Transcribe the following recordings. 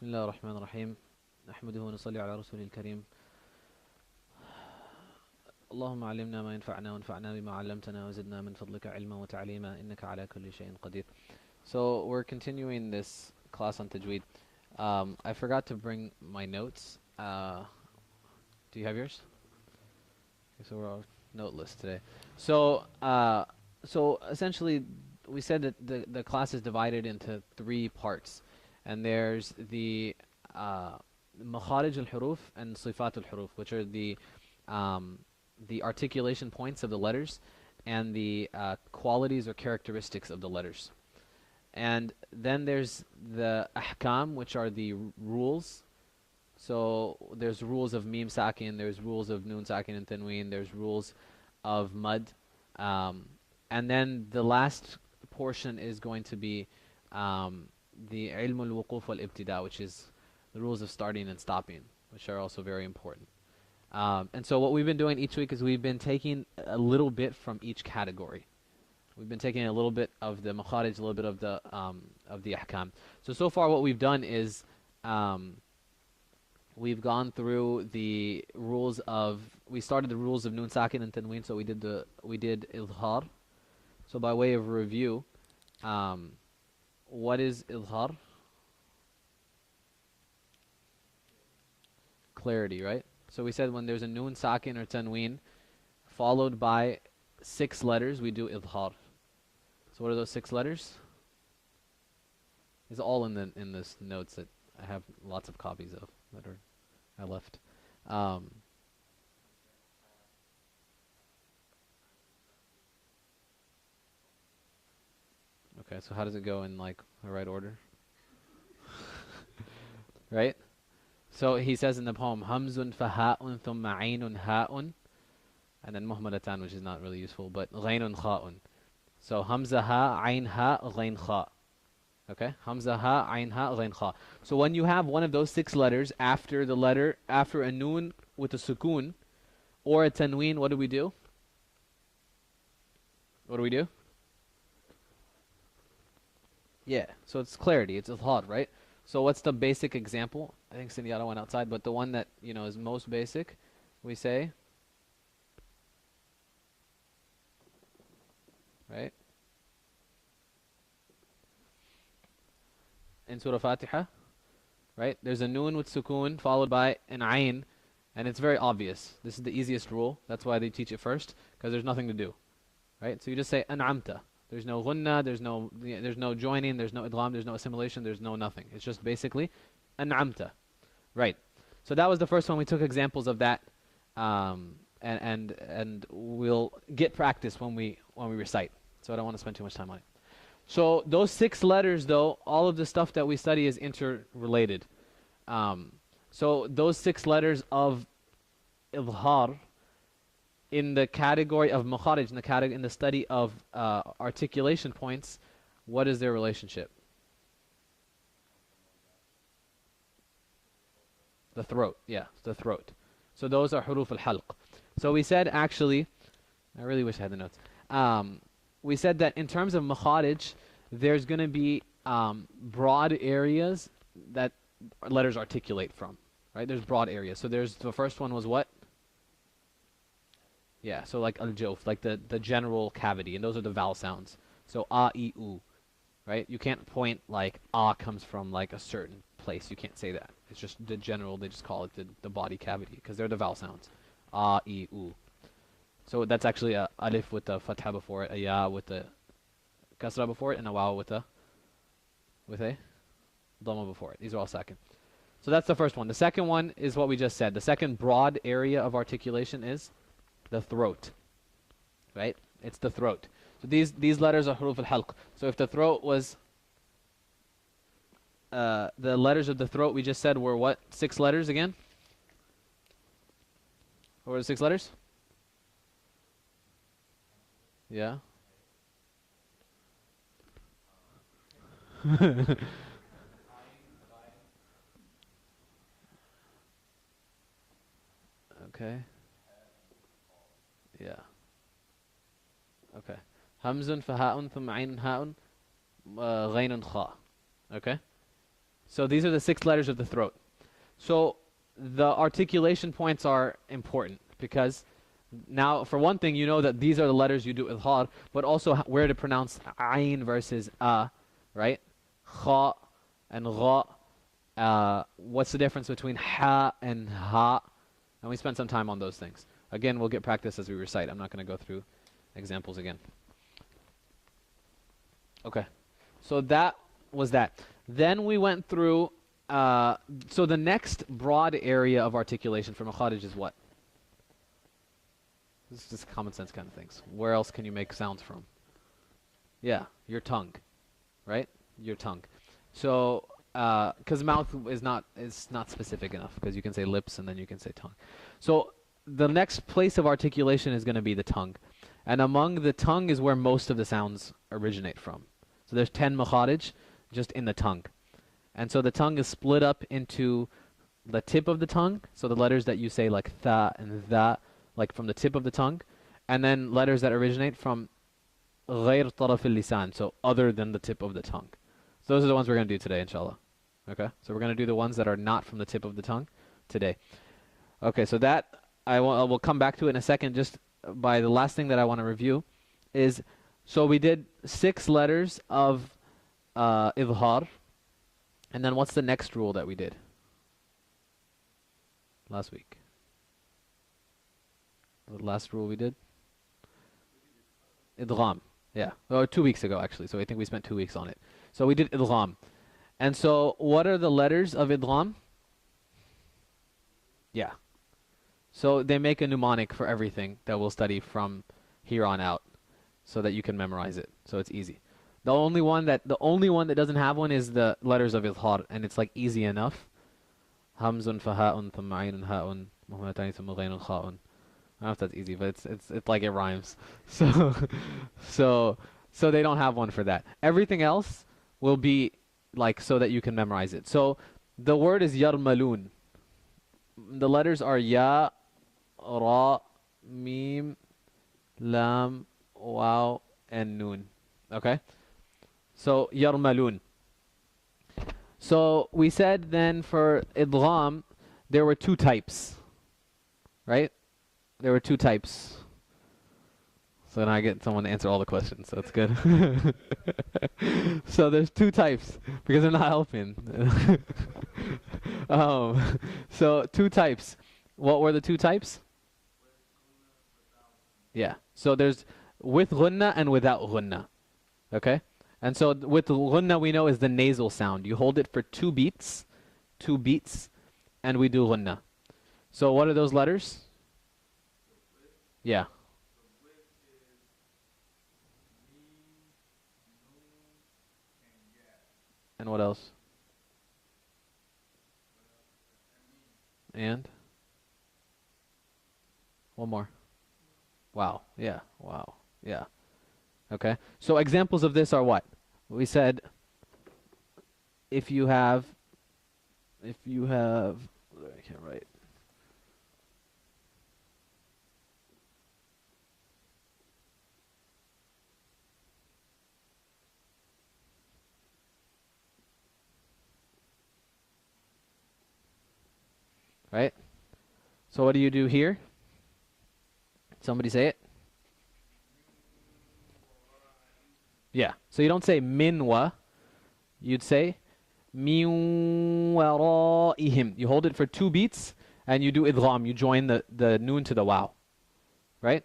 الله الرحمن الرحيم نحمده ونصلي على رسوله الكريم اللهم علمنا ما ينفعنا وانفعنا بما علمتنا وزدنا من فضلك علما وتعليما إنك على كل شيء قدير. So we're continuing this class on Tajweed. I forgot to bring my notes. Do you have yours? Okay, so we're all noteless today. So essentially we said that the class is divided into three parts. And there's the makharij al-huruf and sifat al-huruf, which are the articulation points of the letters and the qualities or characteristics of the letters. And then there's the ahkam, which are the rules. So there's rules of mim sakin, there's rules of nun sakin and tanween, there's rules of mud. And then the last portion is going to be the ilm al-wuquf wal-ibtida, which is the rules of starting and stopping, which are also very important. And so what we've been doing each week is we've been taking a little bit from each category. We've been taking a little bit of the makharij, a little bit of the ahkam. So far what we've done is we've gone through the rules of, we started the rules of nun sakin and tanween, so we did izhar. So by way of review, what is izhar? Clarity, right? So we said when there's a nun sakin or tanween followed by 6 letters, we do izhar. So what are those 6 letters? It's all in this notes that I have lots of copies of that I left. Okay, so how does it go in like the right order? Right? So he says in the poem, Hamzun faha'un thumma aynun ha'un, and then muhammadatan, which is not really useful, but ghaynun kha'un. So Hamza ha, Ayn ha, Ghayn kha. Okay? Hamza ha, Ayn ha, Ghayn kha. So when you have one of those 6 letters after a noon with a sukoon or a tanween, what do we do? What do we do? Yeah, so it's clarity, it's izhar, right? So what's the basic example? I think Sindiata went outside, but the one that, is most basic, we say, right? In Surah Fatiha, right? There's a noon with sukoon followed by an ayn, and it's very obvious. This is the easiest rule. That's why they teach it first, because there's nothing to do, right? So you just say an'amta. There's no ghunna, there's no joining, there's no idgham, there's no assimilation, there's no nothing. It's just basically an'amta. Right. So that was the first one. We took examples of that, and we'll get practice when we recite. So I don't want to spend too much time on it. So those 6 letters, though, all of the stuff that we study is interrelated. So those 6 letters of izhar, in the category of makharij, in the study of articulation points, what is their relationship? The throat, yeah, the throat. So those are huruf al-halq. So we said, actually, I really wish I had the notes. We said that in terms of makharij, there's going to be broad areas that letters articulate from, right? There's broad areas. So the first one was what? Yeah, so like al-jawf, like the general cavity, and those are the vowel sounds. So a, e, u, right? You can't point like a comes from like a certain place. You can't say that. It's just the general, they just call it the body cavity, because they're the vowel sounds. A, e, u. So that's actually a alif with the fatha before it, a ya with the kasra before it, and a waw with a dhamma before it. These are all second. So that's the first one. The second one is what we just said. The second broad area of articulation is the throat, right? It's the throat. So these letters are huruf al-halq. So if the throat was, the letters of the throat we just said were what? 6 letters again? What were the 6 letters? Yeah. Okay. Yeah. Okay. Hamzun fa ha'un thumma aynun ha'un ghaynun kha. Okay? So these are the 6 letters of the throat. So the articulation points are important because now, for one thing, you know that these are the letters you do idhar, but also where to pronounce ayn versus a, right? Kha and gha. What's the difference between ha and ha? And we spent some time on those things. Again, we'll get practice as we recite. I'm not going to go through examples again. Okay. So that was that. Then we went through, so the next broad area of articulation for makharij is what? This is just common sense kind of things. Where else can you make sounds from? Yeah, your tongue, right? Your tongue. So, because mouth is not specific enough, because you can say lips and then you can say tongue. So the next place of articulation is going to be the tongue. And among the tongue is where most of the sounds originate from. So there's 10 makharij just in the tongue. And so the tongue is split up into the tip of the tongue, so the letters that you say like tha and tha, like from the tip of the tongue, and then letters that originate from غير طرف اللسان, so other than the tip of the tongue. So those are the ones we're going to do today, inshallah. Okay? So we're going to do the ones that are not from the tip of the tongue today. Okay, so that I will come back to it in a second. Just by the last thing that I want to review is, so we did 6 letters of idhar, and then what's the next rule that we did last week? The last rule we did? Idgham. Yeah. Or 2 weeks ago, actually. So I think we spent 2 weeks on it. So we did idgham. And so what are the letters of idgham? Yeah. So they make a mnemonic for everything that we'll study from here on out so that you can memorize it. So it's easy. The only one that doesn't have one is the letters of idhar, and it's like easy enough. Hamzun faha'un thumma aynun ha'un muhammatani thumma ghaynun kha'un. I don't know if that's easy, but it's like it rhymes. So they don't have one for that. Everything else will be like so that you can memorize it. So the word is yarmalun. The letters are ya, ra, mim, lam, waw, and nun. Okay? So yarmalun. So we said then for idgham there were 2 types. Right? There were 2 types. So now I get someone to answer all the questions, so it's good. So there's 2 types, because they're not helping. So 2 types. What were the 2 types? Yeah. So there's with ghunna and without ghunna. Okay? And so with ghunna we know is the nasal sound. You hold it for 2 beats, and we do ghunna. So what are those letters? Yeah. And what else? And? One more. Wow. Yeah. Wow. Yeah. Okay. So examples of this are what? We said if you have I can't write. Right? So what do you do here? Somebody say it. Yeah. So you don't say minwa. You'd say min waraihim. You hold it for 2 beats and you do idgham. You join the noon to the waw. Right?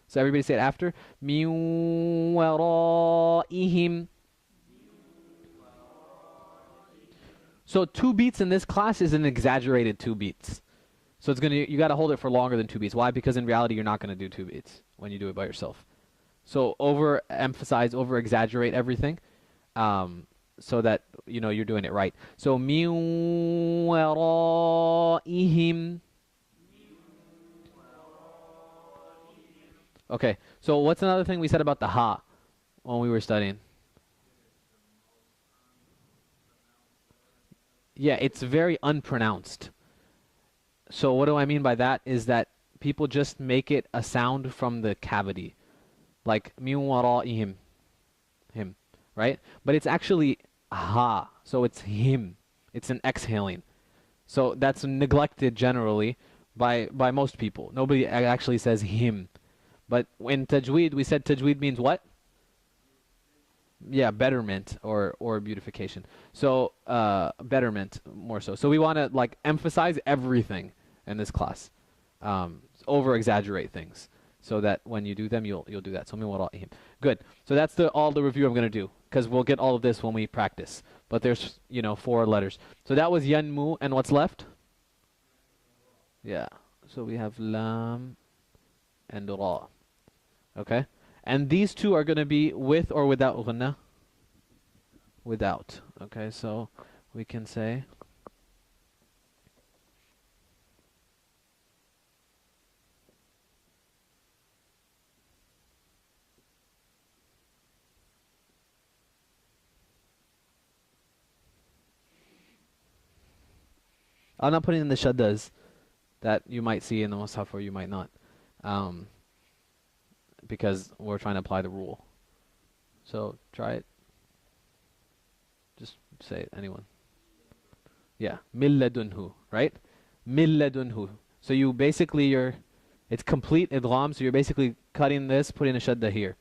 So everybody say it after. Min waraihim. So 2 beats in this class is an exaggerated 2 beats. So it's you got to hold it for longer than 2 beats. Why? Because in reality you're not going to do 2 beats when you do it by yourself. So overemphasize, over-exaggerate everything, so that you're doing it right. So min waraihim. Okay. So what's another thing we said about the ha when we were studying? Yeah, it's very unpronounced. So what do I mean by that is that people just make it a sound from the cavity. Like min wara'ihim, him, right? But it's actually ha, so it's him. It's an exhaling. So that's neglected generally by most people. Nobody actually says him. But in Tajweed, we said Tajweed means what? Yeah, betterment or beautification. So betterment more so. So we want to like emphasize everything in this class, over exaggerate things, so that when you do them, you'll do that. So good. So that's all the review I'm gonna do, because we'll get all of this when we practice. But there's 4 letters. So that was yanmu, and what's left? Yeah. So we have lam and ra. Okay. And these two are gonna be with or without ghunna? Without. Okay. So we can say. I'm not putting in the shaddas that you might see in the mushaf or you might not, um, because we're trying to apply the rule. So try it. Just say it, anyone. Yeah, milladunhu, right? Milladunhu. So you basically it's complete idgham. So you're basically cutting this, putting a shadda here.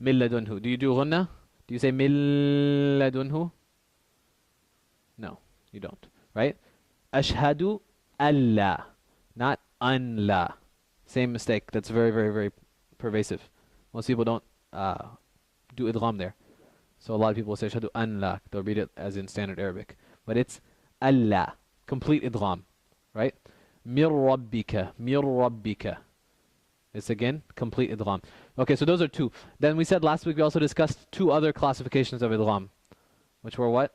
Milladunhu. Do you do ghunna? Do you say milladunhu? No, you don't. Right? Ashhadu alla, not anla. Same mistake. That's very, very, very pervasive. Most people don't do idgham there. So a lot of people say ashhadu anla. They'll read it as in standard Arabic. But it's alla. Complete idgham. Right? Mir rabbika. Mir rabbika. It's again complete idgham. Okay, so those are two. Then we said last week we also discussed 2 other classifications of idgham, which were what?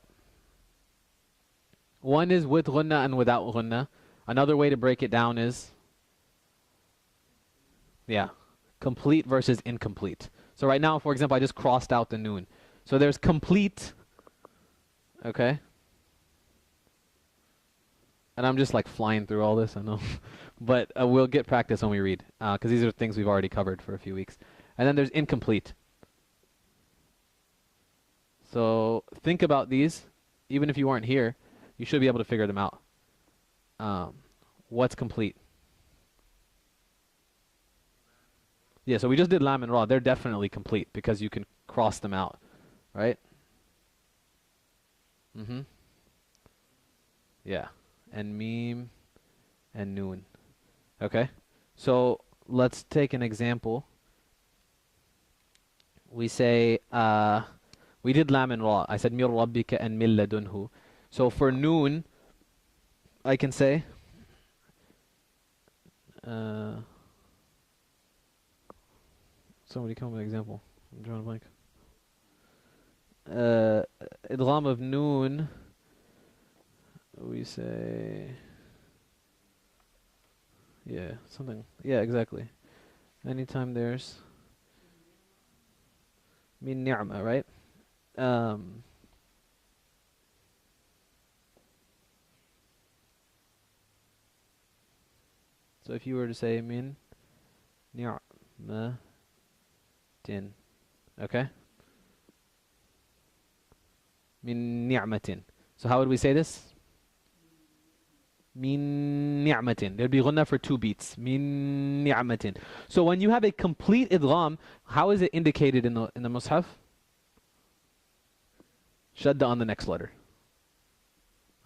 One is with ghunna and without ghunna. Another way to break it down is, yeah, complete versus incomplete. So right now, for example, I just crossed out the noon. So there's complete, okay? And I'm just like flying through all this, I know. But we'll get practice when we read, because these are things we've already covered for a few weeks. And then there's incomplete. So think about these. Even if you weren't here, you should be able to figure them out. What's complete? Yeah, so we just did lam and ra. They're definitely complete because you can cross them out, right? Mm-hmm. Yeah. And meme and noon. Okay? So let's take an example. We say, we did lam and ra. I said mir rabbika and min ladunhu. So for noon, I can say, somebody come up with an example. I'm drawing a blank. Idgham of noon, we say, yeah, something. Yeah, exactly. Anytime there's min ni'ma, right? So if you were to say min ni'matin, okay? Min ni'matin. So how would we say this? Min ni'matin. There'd be ghunna for 2 beats. Min ni'matin. So when you have a complete idgham, how is it indicated in the mushaf? Shadda on the next letter.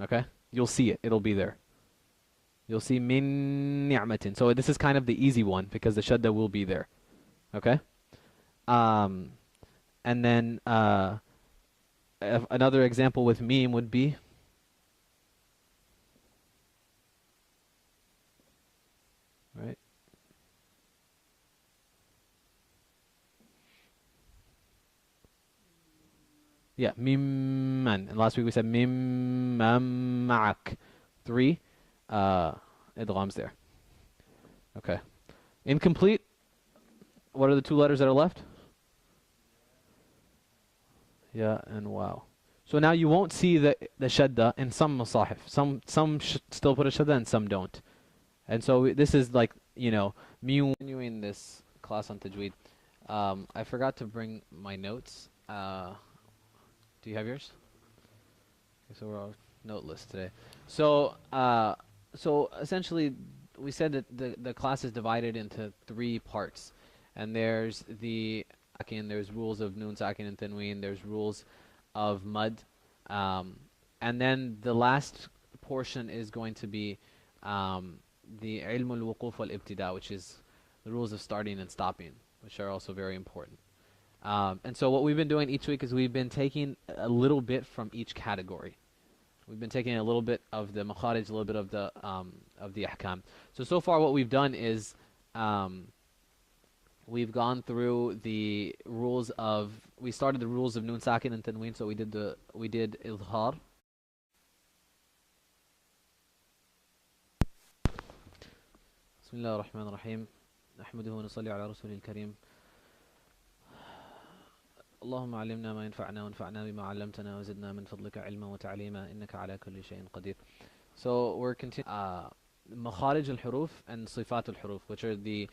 Okay? You'll see it. It'll be there. You'll see min ni'matin. So this is kind of the easy one because the shadda will be there. Okay? And then another example with meme would be right? Yeah, mimman. And last week we said mimman ma'ak. 3 idghams there. Okay. Incomplete. What are the 2 letters that are left? Yeah and wow. So now you won't see the shadda in some masahif. Some still put a shadda and some don't. And so this is like, continuing this class on Tajweed. I forgot to bring my notes. Do you have yours? Okay, so we're all note list today. So essentially, we said that the class is divided into three parts, and there's the sakin, there's rules of noon sakin and tanween, there's rules of mud, um, and then the last portion is going to be the ilm al-wuquf wal-ibtida, which is the rules of starting and stopping, which are also very important. And so what we've been doing each week is we've been taking a little bit from each category. We've been taking a little bit of the makharij, a little bit of the ahkam. So far what we've done is we've gone through the rules of, we started the rules of noon sakin and tanween, so we did izhar. Bismillah ar-Rahman ar-Rahim. نحمده ونصلي على رسوله الكريم. اللهم علمنا ما ينفعنا وانفعنا بما علمتنا وزدنا من فضلك علما وتعليما إنك على كل شيء قدير. So we're continuing makharij al-huruf and sifat al-huruf, which are the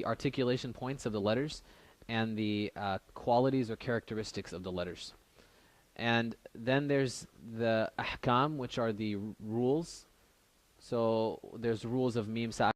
articulation points of the letters and the qualities or characteristics of the letters. And then there's the ahkam, which are the rules. So there's rules of mim,